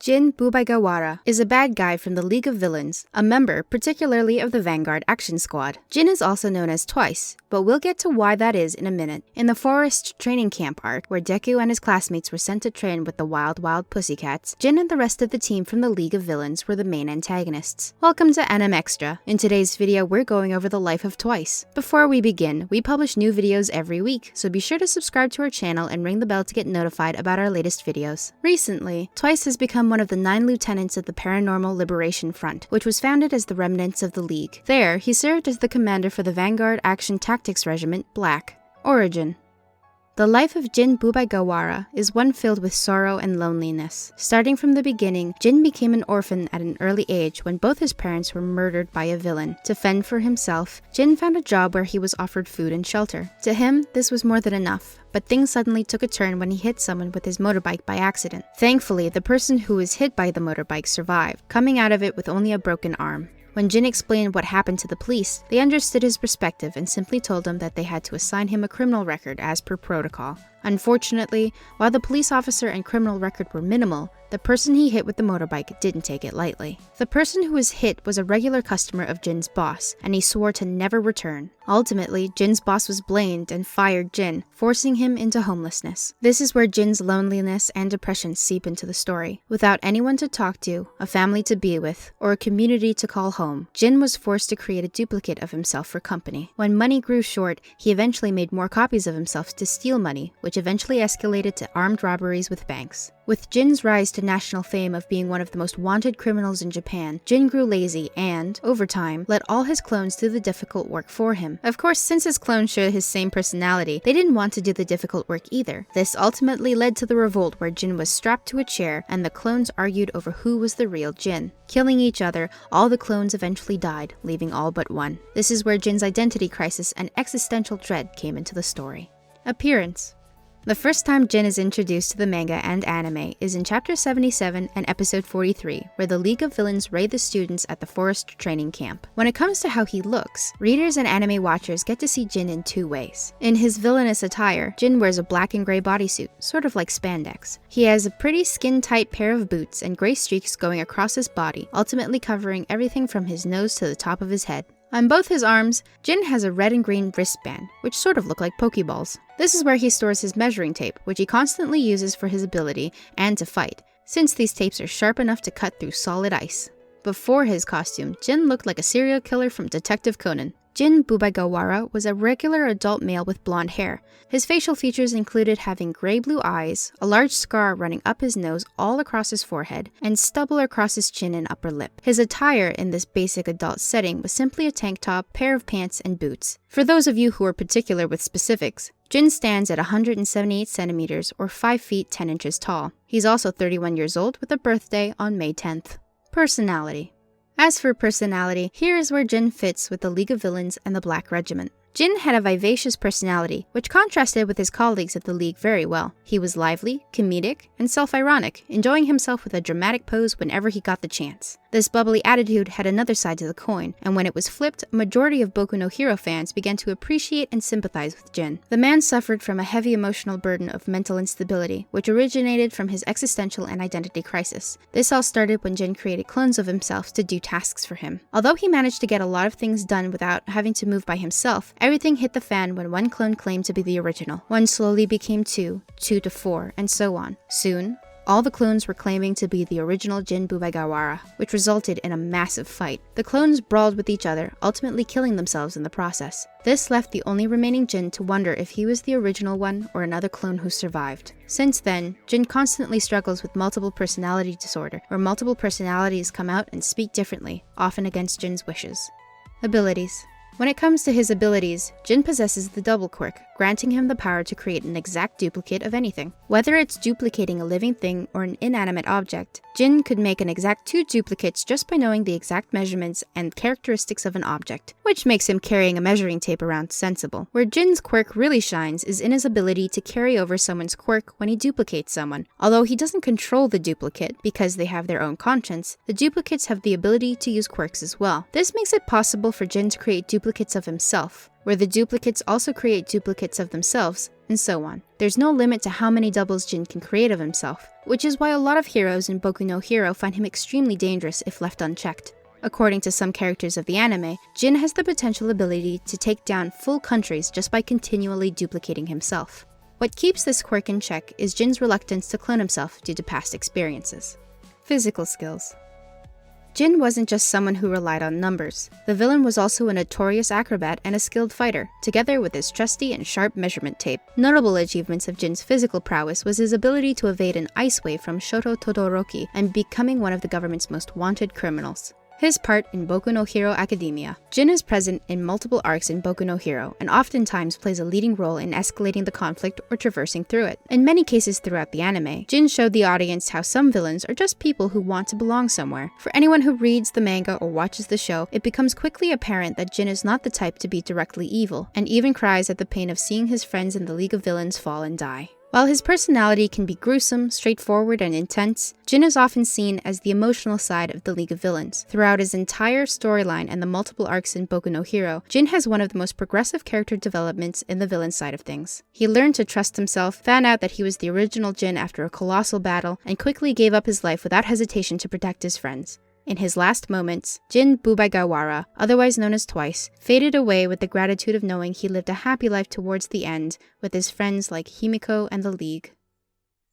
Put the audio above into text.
Jin Bubaigawara is a bad guy from the League of Villains, a member particularly of the Vanguard Action Squad. Jin is also known as Twice, but we'll get to why that is in a minute. In the Forest Training Camp arc, where Deku and his classmates were sent to train with the Wild Wild Pussycats, Jin and the rest of the team from the League of Villains were the main antagonists. Welcome to Anime Extra. In today's video, we're going over the life of Twice. Before we begin, we publish new videos every week, so be sure to subscribe to our channel and ring the bell to get notified about our latest videos. Recently, Twice has become one of the 9 lieutenants of the Paranormal Liberation Front, which was founded as the remnants of the League. There, he served as the commander for the Vanguard Action Tactics Regiment, Black. Origin. The life of Jin Bubaigawara is one filled with sorrow and loneliness. Starting from the beginning, Jin became an orphan at an early age when both his parents were murdered by a villain. To fend for himself, Jin found a job where he was offered food and shelter. To him, this was more than enough, but things suddenly took a turn when he hit someone with his motorbike by accident. Thankfully, the person who was hit by the motorbike survived, coming out of it with only a broken arm. When Jin explained what happened to the police, they understood his perspective and simply told him that they had to assign him a criminal record as per protocol. Unfortunately, while the police officer and criminal record were minimal, the person he hit with the motorbike didn't take it lightly. The person who was hit was a regular customer of Jin's boss, and he swore to never return. Ultimately, Jin's boss was blamed and fired Jin, forcing him into homelessness. This is where Jin's loneliness and depression seep into the story. Without anyone to talk to, a family to be with, or a community to call home, Jin was forced to create a duplicate of himself for company. When money grew short, he eventually made more copies of himself to steal money, which eventually escalated to armed robberies with banks. With Jin's rise to national fame of being one of the most wanted criminals in Japan, Jin grew lazy and, over time, let all his clones do the difficult work for him. Of course, since his clones share his same personality, they didn't want to do the difficult work either. This ultimately led to the revolt where Jin was strapped to a chair and the clones argued over who was the real Jin. Killing each other, all the clones eventually died, leaving all but one. This is where Jin's identity crisis and existential dread came into the story. Appearance. The first time Jin is introduced to the manga and anime is in Chapter 77 and Episode 43, where the League of Villains raid the students at the Forest Training Camp. When it comes to how he looks, readers and anime watchers get to see Jin in 2 ways. In his villainous attire, Jin wears a black and gray bodysuit, sort of like spandex. He has a pretty skin-tight pair of boots and gray streaks going across his body, ultimately covering everything from his nose to the top of his head. On both his arms, Jin has a red and green wristband, which sort of look like Pokeballs. This is where he stores his measuring tape, which he constantly uses for his ability and to fight, since these tapes are sharp enough to cut through solid ice. Before his costume, Jin looked like a serial killer from Detective Conan. Jin Bubaigawara was a regular adult male with blonde hair. His facial features included having gray-blue eyes, a large scar running up his nose all across his forehead, and stubble across his chin and upper lip. His attire in this basic adult setting was simply a tank top, pair of pants, and boots. For those of you who are particular with specifics, Jin stands at 178 centimeters or 5 feet 10 inches tall. He's also 31 years old with a birthday on May 10th. Personality. As for personality, here is where Jin fits with the League of Villains and the Black Regiment. Jin had a vivacious personality, which contrasted with his colleagues at the League very well. He was lively, comedic, and self-ironic, enjoying himself with a dramatic pose whenever he got the chance. This bubbly attitude had another side to the coin, and when it was flipped, a majority of Boku No Hero fans began to appreciate and sympathize with Jin. The man suffered from a heavy emotional burden of mental instability, which originated from his existential and identity crisis. This all started when Jin created clones of himself to do tasks for him. Although he managed to get a lot of things done without having to move by himself, everything hit the fan when one clone claimed to be the original. One slowly became 2, 2 to 4, and so on. Soon, all the clones were claiming to be the original Jin Bubaigawara, which resulted in a massive fight. The clones brawled with each other, ultimately killing themselves in the process. This left the only remaining Jin to wonder if he was the original one or another clone who survived. Since then, Jin constantly struggles with multiple personality disorder, where multiple personalities come out and speak differently, often against Jin's wishes. Abilities. When it comes to his abilities, Jin possesses the double quirk, granting him the power to create an exact duplicate of anything. Whether it's duplicating a living thing or an inanimate object, Jin could make an exact 2 duplicates just by knowing the exact measurements and characteristics of an object, which makes him carrying a measuring tape around sensible. Where Jin's quirk really shines is in his ability to carry over someone's quirk when he duplicates someone. Although he doesn't control the duplicate because they have their own conscience, the duplicates have the ability to use quirks as well. This makes it possible for Jin to create duplicates of himself, where the duplicates also create duplicates of themselves, and so on. There's no limit to how many doubles Jin can create of himself, which is why a lot of heroes in Boku no Hero find him extremely dangerous if left unchecked. According to some characters of the anime, Jin has the potential ability to take down full countries just by continually duplicating himself. What keeps this quirk in check is Jin's reluctance to clone himself due to past experiences. Physical skills. Jin wasn't just someone who relied on numbers. The villain was also a notorious acrobat and a skilled fighter, together with his trusty and sharp measurement tape. Notable achievements of Jin's physical prowess was his ability to evade an ice wave from Shoto Todoroki and becoming one of the government's most wanted criminals. His part in Boku No Hero Academia. Jin is present in multiple arcs in Boku no Hero, and oftentimes plays a leading role in escalating the conflict or traversing through it. In many cases throughout the anime, Jin showed the audience how some villains are just people who want to belong somewhere. For anyone who reads the manga or watches the show, it becomes quickly apparent that Jin is not the type to be directly evil, and even cries at the pain of seeing his friends in the League of Villains fall and die. While his personality can be gruesome, straightforward, and intense, Jin is often seen as the emotional side of the League of Villains. Throughout his entire storyline and the multiple arcs in Boku no Hero, Jin has one of the most progressive character developments in the villain side of things. He learned to trust himself, found out that he was the original Jin after a colossal battle, and quickly gave up his life without hesitation to protect his friends. In his last moments, Jin Bubaigawara, otherwise known as Twice, faded away with the gratitude of knowing he lived a happy life towards the end with his friends like Himiko and the League.